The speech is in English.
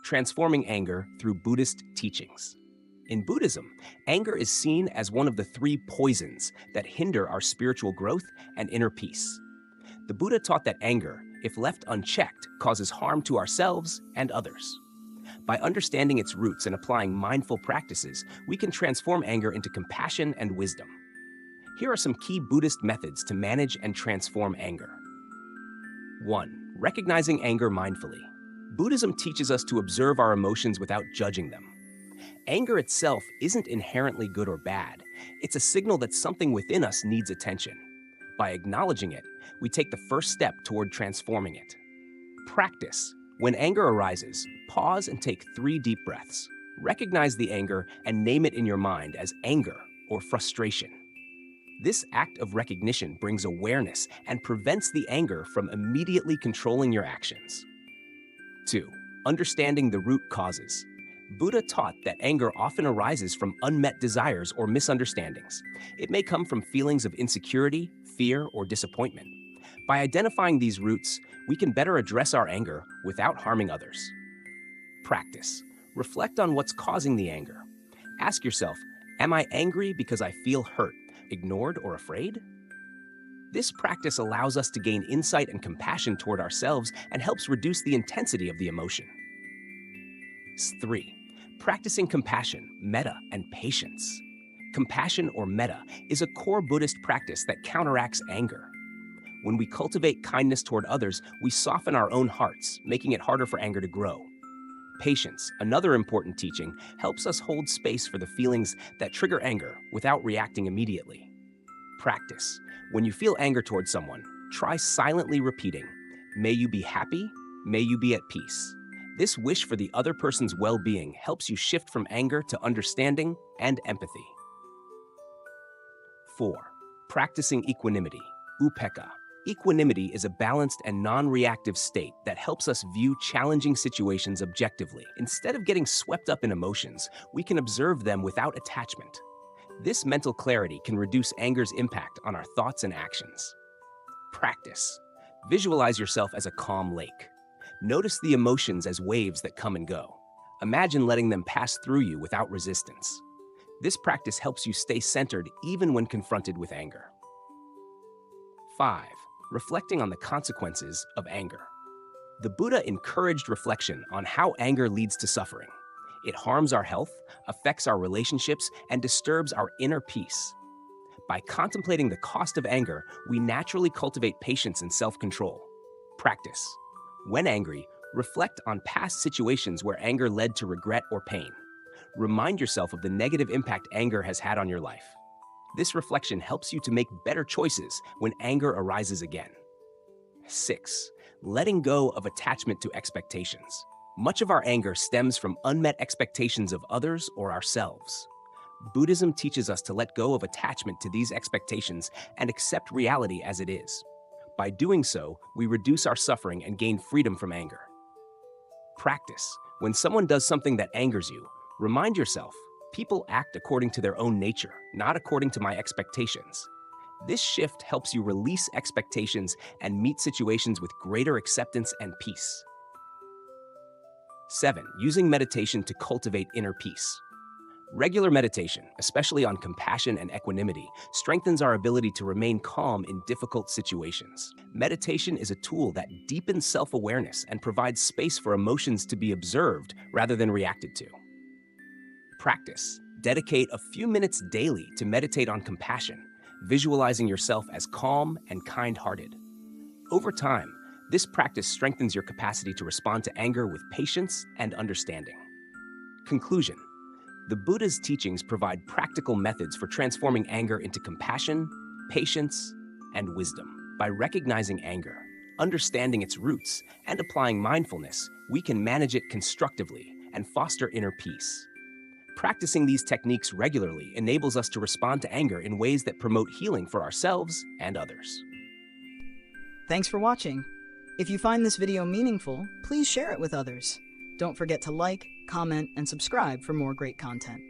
transforming anger through Buddhist teachings. In Buddhism, anger is seen as one of the three poisons that hinder our spiritual growth and inner peace. The Buddha taught that anger, if left unchecked, causes harm to ourselves and others. By understanding its roots and applying mindful practices, we can transform anger into compassion and wisdom. Here are some key Buddhist methods to manage and transform anger. 1. Recognizing anger mindfully. Buddhism teaches us to observe our emotions without judging them. Anger itself isn't inherently good or bad. It's a signal that something within us needs attention. By acknowledging it, we take the first step toward transforming it. Practice. When anger arises, pause and take 3 deep breaths. Recognize the anger and name it in your mind as anger or frustration. This act of recognition brings awareness and prevents the anger from immediately controlling your actions. 2. Understanding the root causes. Buddha taught that anger often arises from unmet desires or misunderstandings. It may come from feelings of insecurity, fear, or disappointment. By identifying these roots, we can better address our anger without harming others. Practice. Reflect on what's causing the anger. Ask yourself, am I angry because I feel hurt, ignored, or afraid? This practice allows us to gain insight and compassion toward ourselves and helps reduce the intensity of the emotion. 3. Practicing compassion, metta, and patience. Compassion or metta is a core Buddhist practice that counteracts anger. When we cultivate kindness toward others, we soften our own hearts, making it harder for anger to grow. Patience, another important teaching, helps us hold space for the feelings that trigger anger without reacting immediately. Practice. When you feel anger toward someone, try silently repeating, "May you be happy, may you be at peace." This wish for the other person's well-being helps you shift from anger to understanding and empathy. 4. Practicing equanimity, upekkha. Equanimity is a balanced and non-reactive state that helps us view challenging situations objectively. Instead of getting swept up in emotions, we can observe them without attachment. This mental clarity can reduce anger's impact on our thoughts and actions. Practice. Visualize yourself as a calm lake. Notice the emotions as waves that come and go. Imagine letting them pass through you without resistance. This practice helps you stay centered even when confronted with anger. 5. Reflecting on the consequences of anger. The Buddha encouraged reflection on how anger leads to suffering. It harms our health, affects our relationships, and disturbs our inner peace. By contemplating the cost of anger, we naturally cultivate patience and self-control. Practice. When angry, reflect on past situations where anger led to regret or pain. Remind yourself of the negative impact anger has had on your life. This reflection helps you to make better choices when anger arises again. 6. Letting go of attachment to expectations. Much of our anger stems from unmet expectations of others or ourselves. Buddhism teaches us to let go of attachment to these expectations and accept reality as it is. By doing so, we reduce our suffering and gain freedom from anger. Practice. When someone does something that angers you, remind yourself, people act according to their own nature, not according to my expectations. This shift helps you release expectations and meet situations with greater acceptance and peace. 7. Using meditation to cultivate inner peace. Regular meditation, especially on compassion and equanimity, strengthens our ability to remain calm in difficult situations. Meditation is a tool that deepens self-awareness and provides space for emotions to be observed rather than reacted to. Practice. Dedicate a few minutes daily to meditate on compassion, visualizing yourself as calm and kind-hearted. Over time, this practice strengthens your capacity to respond to anger with patience and understanding. Conclusion. The Buddha's teachings provide practical methods for transforming anger into compassion, patience, and wisdom. By recognizing anger, understanding its roots, and applying mindfulness, we can manage it constructively and foster inner peace. Practicing these techniques regularly enables us to respond to anger in ways that promote healing for ourselves and others. Thanks for watching. If you find this video meaningful, please share it with others. Don't forget to like, comment, and subscribe for more great content.